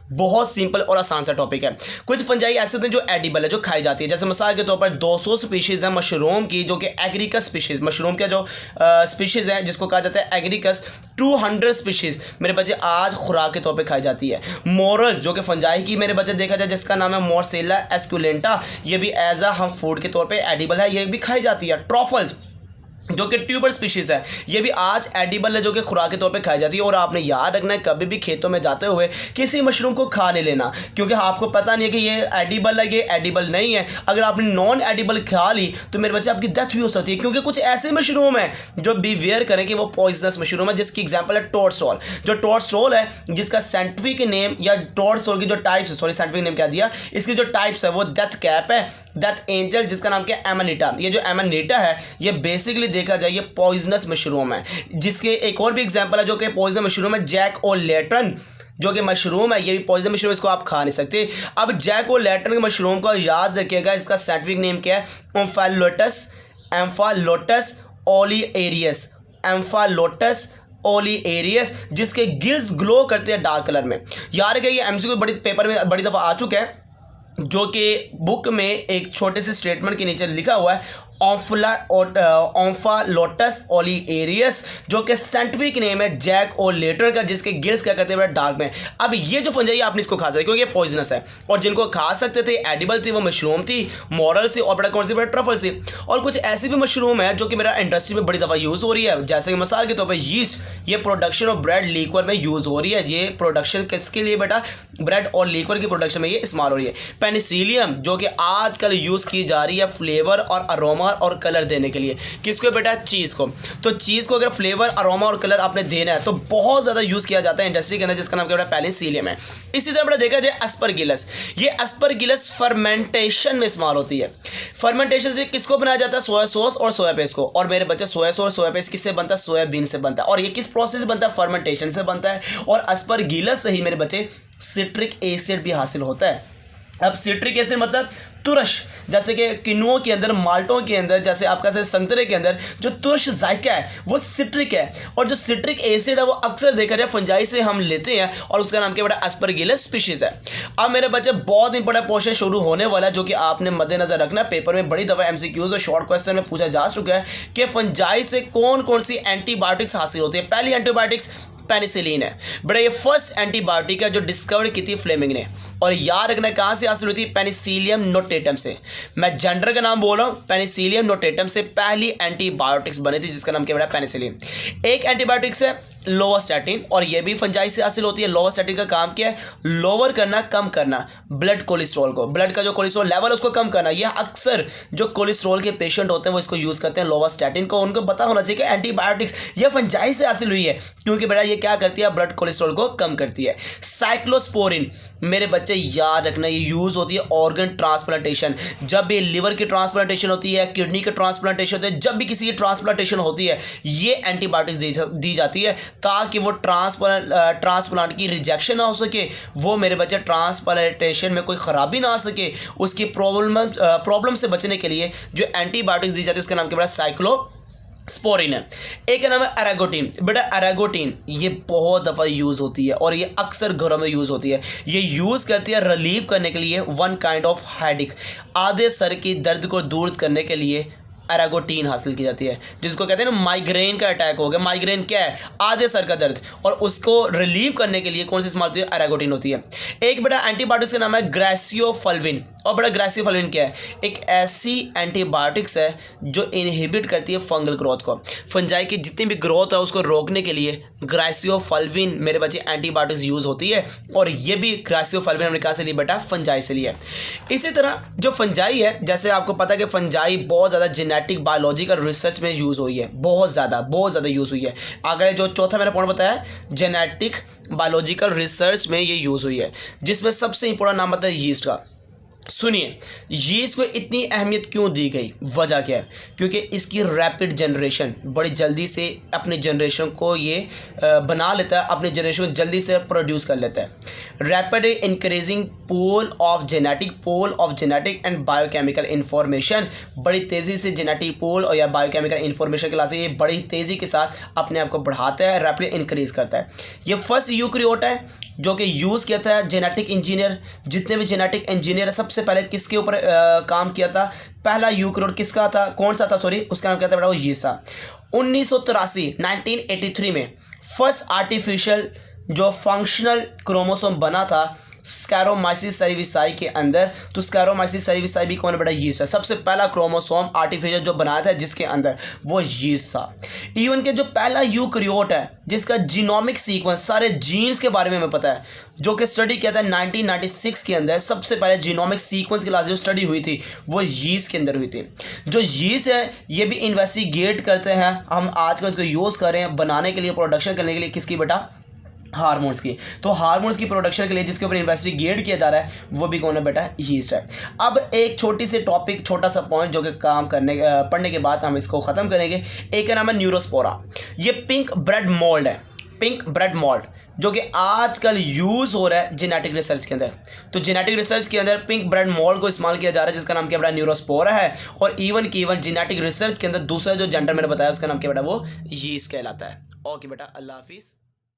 बहुत सिंपल और आसान सा टॉपिक है। कुछ फंजाई ऐसे होते हैं जो एडिबल है, जो खाई जाती है। जैसे मिसाल के तौर पर 200 स्पीशीज़ है मशरूम की, जो कि एग्रीकस स्पीशीज़, मशरूम का जो स्पीशीज़ है जिसको कहा जाता है एग्रीकस, 200 स्पीशीज़ मेरे बच्चे आज खुराक के तौर पे खाई जाती है। मोरल जो कि फंजाई की मेरे बच्चे देखा जाए जिसका नाम है मोरसेला एस्कुलेंटा, ये भी एज अ हम फूड के तौर पे एडिबल है, ये भी खाई जाती है। ट्रॉफल्स जो कि ट्यूबर स्पीशीज़ है, ये भी आज एडिबल है, जो कि खुराक के तौर पे खाई जाती है। और आपने याद रखना है कभी भी खेतों में जाते हुए किसी मशरूम को खा नहीं लेना, क्योंकि आपको पता नहीं है कि ये एडिबल है, ये एडिबल नहीं है। अगर आपने नॉन एडिबल खा ली तो मेरे बच्चे आपकी डेथ भी हो सकती है, क्योंकि कुछ ऐसे मशरूम है जो बीवेयर करें कि वो पॉइजनस मशरूम है, जिसकी एग्जाम्पल है टोडस्टॉल। जो टोडस्टॉल है जिसका साइंटिफिक नेम, या टोडस्टॉल की जो टाइप्स, सॉरी साइंटिफिक नेम क्या दिया, इसकी जो टाइप्स है वो डेथ कैप है, डेथ एंजल, जिसका नाम क्या है एमानिटा। ये जो एमानिटा है ये बेसिकली देखा जाए ये पॉइजनस मशरूम है। जिसके एक और भी एग्जांपल है जो कि पॉइजनस मशरूम है, जैक ओ लैंटर्न, जो कि मशरूम है, ये भी पॉइजन मशरूम, इसको आप खा नहीं सकते। अब जैक ओ लैंटर्न के मशरूम को याद रखिएगा, इसका साइंटिफिक नेम क्या है, एम्फालोटस ओलिएरियस, एम्फालोटस ओलिएरियस, जिसके गिल्स ग्लो करते हैं डार्क कलर में। याद रखिए ये एमसीक्यू बड़ी पेपर में बड़ी दफ़ा आ चुका है, जो कि बुक में एक छोटे से स्टेटमेंट के नीचे लिखा हुआ है ओम्फालोटस ओलिएरियस, जो कि साइंटिफिक नेम है जैक ओ लैंटर्न का, जिसके गिल्स क्या करते हैं डार्क में। अब ये जो फंजाई आपने इसको खा सकते क्योंकि ये पॉइजनस है, और जिनको खा सकते थे एडिबल थी वो मशरूम थी, मॉरल से, और बड़ा कौन सी बड़ा ट्रफल से। और कुछ ऐसी भी मशरूम है जो कि मेरा इंडस्ट्री में बड़ी दफ़ा यूज़ हो रही है, जैसे कि मिसाल के तौर पर यीस्ट, ये प्रोडक्शन ऑफ ब्रेड लीक्वर में यूज़ हो रही है। ये प्रोडक्शन किसके लिए बेटा, ब्रेड और लीक्वर की प्रोडक्शन में ये इस्तेमाल हो रही है। पेनिसिलियम जो कि आजकल यूज़ की जा रही है फ्लेवर और अरोमा और कलर देने के लिए, किसको बेटा, चीज़ को। तो चीज़ को अगर फ्लेवर, अरोमा और कलर आपने देना है तो बहुत ज़्यादा यूज़ किया जाता है इंडस्ट्री के अंदर, जिसका नाम क्या बेटा, पेनिसिलियम है। इसी तरह बेटा देखा जाए एस्परगिलस, ये एस्परगिलस फर्मेंटेशन में इस्तेमाल होती है। फर्मेंटेशन से किसको बनाया जाता है, सोया सॉस और सोया पेस्ट को। और मेरे बच्चे सोया सॉस और सोया पेस्ट किससे बनता है, सोयाबीन से बनता है। और ये किस प्रोसेस से बनता है, फर्मेंटेशन से बनता है। और एस्परगिलस से ही मेरे बच्चे सिट्रिक एसिड भी हासिल होता है। अब सिट्रिक एसिड मतलब तुरश, जैसे कि किनुओं के अंदर, माल्टों के अंदर, जैसे आपका से संतरे के अंदर जो तुरश जायका है वो सिट्रिक है। और जो सिट्रिक एसिड है वो अक्सर देखा जाए फंजाई से हम लेते हैं, और उसका नाम क्या बेटा, एस्परगिलस स्पीशीज़ है। अब मेरे बच्चे बहुत इंपॉर्टेंट क्वेश्चन शुरू होने वाला है, जो कि आपने मद्देनजर रखना। पेपर में बड़ी दफ़ा एमसीक्यूज और शॉर्ट क्वेश्चन में पूछा जा चुका है कि फंजाई से कौन कौन सी एंटीबायोटिक्स हासिल होती है। पहली एंटीबायोटिक्स पेनिसिलिन है बेटा, ये फर्स्ट एंटीबायोटिक है जो डिस्कवर की थी फ्लेमिंग ने। और याद रखना कहाँ से हासिल हुई थी, पेनिसिलियम नोटेटम से। मैं जेंडर का नाम बोल रहा हूँ, पेनिसिलियम नोटेटम से पहली एंटीबायोटिक्स बनी थी, जिसका नाम क्या बेटा, पेनिसिलिन। एक एंटीबायोटिक्स है लोवास्टैटिन, और ये भी फंजाई से हासिल होती है। लोवास्टैटिन का काम क्या है, लोअर करना, कम करना ब्लड कोलेस्ट्रॉल को, ब्लड का जो कोलेस्ट्रॉल लेवल है उसको कम करना। यह अक्सर जो कोलेस्ट्रॉल के पेशेंट होते हैं वो इसको यूज़ करते हैं, लोवास्टैटिन को। उनको पता होना चाहिए कि एंटीबायोटिक्स ये फंजाई से हासिल हुई है, क्योंकि बेटा ये क्या करती है, ब्लड कोलेस्ट्रॉल को कम करती है। साइक्लोस्पोरिन मेरे बच्चे याद रखना, ये यूज़ होती है ऑर्गन ट्रांसप्लांटेशन, जब भी लिवर की ट्रांसप्लांटेशन होती है, किडनी की ट्रांसप्लांटेशन होती है, जब भी किसी की ट्रांसप्लांटेशन होती है, ये एंटीबायोटिक्स दी जाती है, ताकि वो ट्रांसप्लांट की रिजेक्शन ना हो सके, वो मेरे बच्चे ट्रांसप्लांटेशन में कोई ख़राबी ना आ सके, उसकी प्रॉब्लम से बचने के लिए जो एंटीबायोटिक्स दी जाती है उसका नाम क्या बेटा, साइक्लोस्पोरिन है। एक का नाम है एरागोटिन। बेटा एरागोटिन ये बहुत दफ़ा यूज़ होती है, और ये अक्सर घरों में यूज़ होती है। ये यूज़ करती है रिलीव करने के लिए वन काइंड ऑफ हेडेक, आधे सर की दर्द को दूर करने के लिए एरागोटिन हासिल की जाती है, जिसको कहते हैं ना माइग्रेन का अटैक हो गया। माइग्रेन क्या है, आधे सर का दर्द, और उसको रिलीव करने के लिए कौन सी इस्तेमाल होती है, एरागोटिन होती है। एक बेटा एंटीबायोटिक्स का नाम है ग्रासियोफल्विन। और बड़ा ग्रासियोफल्विन क्या है, एक ऐसी एंटीबायोटिक्स है जो इनहिबिट करती है फंगल ग्रोथ को। फंजाई की जितनी भी ग्रोथ है उसको रोकने के लिए ग्रासियोफल्विन मेरे बच्चे एंटीबायोटिक्स यूज़ होती है, और ये भी ग्रासियोफल्विन हमने कहाँ से ली बेटा, फंजाई से लिया। इसी तरह जो फंजाई है, जैसे आपको पता है कि फंजाई बहुत ज़्यादा जेनेटिक बायोलॉजिकल रिसर्च में यूज़ हुई है, बहुत ज़्यादा यूज़ हुई है। अगर जो चौथा मैंने पॉइंट बताया, जेनेटिक बायोलॉजिकल रिसर्च में ये यूज़ हुई है, जिसमें सबसे इंपॉर्टेंट नाम बताया यीस्ट का। सुनिए, यीस्ट को इतनी अहमियत क्यों दी गई, वजह क्या है, क्योंकि इसकी रैपिड जनरेशन, बड़ी जल्दी से अपनी जनरेशन को ये बना लेता है, अपनी जनरेशन को जल्दी से प्रोड्यूस कर लेता है। Rapid increasing pool of genetic and biochemical information, बड़ी तेज़ी से जेनेटिक पूल और या बायोकेमिकल इंफॉर्मेशन के से ये बड़ी तेज़ी के साथ अपने आप को बढ़ाता है, रैपिड इंक्रीज करता है। ये फर्स्ट यूकैरियोट है, जो कि यूज़ किया था जेनेटिक इंजीनियर। जितने भी जेनेटिक इंजीनियर है सबसे पहले किसके ऊपर काम किया था? पहला यूकैरियोट किसका था, कौन सा था, सॉरी उसका नाम क्या था बेटा? वो यीसा। 1983 में फर्स्ट आर्टिफिशियल जो फंक्शनल क्रोमोसोम बना था स्कैरोमाइसिस सेरेविसाई के अंदर। तो स्कैरोमाइसिस सेरेविसाई भी कौन है बेटा? यीस्ट है। सबसे पहला क्रोमोसोम आर्टिफिशियल जो बनाया था जिसके अंदर, वो यीस्ट था। इवन के जो पहला यूकैरियोट है जिसका जीनोमिक सीक्वेंस सारे जीन्स के बारे में हमें पता है, जो कि स्टडी किया था 1996 के अंदर, सबसे पहले जीनोमिक सीक्वेंस की क्लास जो स्टडी हुई थी वो यीस्ट के अंदर हुई थी। जो यीस्ट है ये भी इन्वेस्टिगेट करते हैं, हम आजकल इसको यूज़ कर रहे हैं बनाने के लिए, प्रोडक्शन करने के लिए, किसकी बेटा? हार्मोन्स की। तो हार्मोन्स की प्रोडक्शन के लिए जिसके ऊपर इन्वेस्टिगेट किया जा रहा है वो भी कौन है बेटा? यीस्ट है। अब एक छोटी सी टॉपिक, छोटा सा पॉइंट जो कि पढ़ने के बाद हम इसको ख़त्म करेंगे। एक का नाम है न्यूरोस्पोरा। ये पिंक ब्रेड मोल्ड है, पिंक ब्रेड मोल्ड, जो कि आजकल यूज़ हो रहा है जेनेटिक रिसर्च के अंदर। तो जेनेटिक रिसर्च के अंदर पिंक ब्रेड मोल्ड को इस्तेमाल किया जा रहा है जिसका नाम क्या बेटा? न्यूरोस्पोरा है। और इवन जेनेटिक रिसर्च के अंदर दूसरा जो जेंडर मैंने बताया उसका नाम क्या बेटा? वो यीस्ट कहलाता है। ओके बेटा, अल्लाह हाफिज़।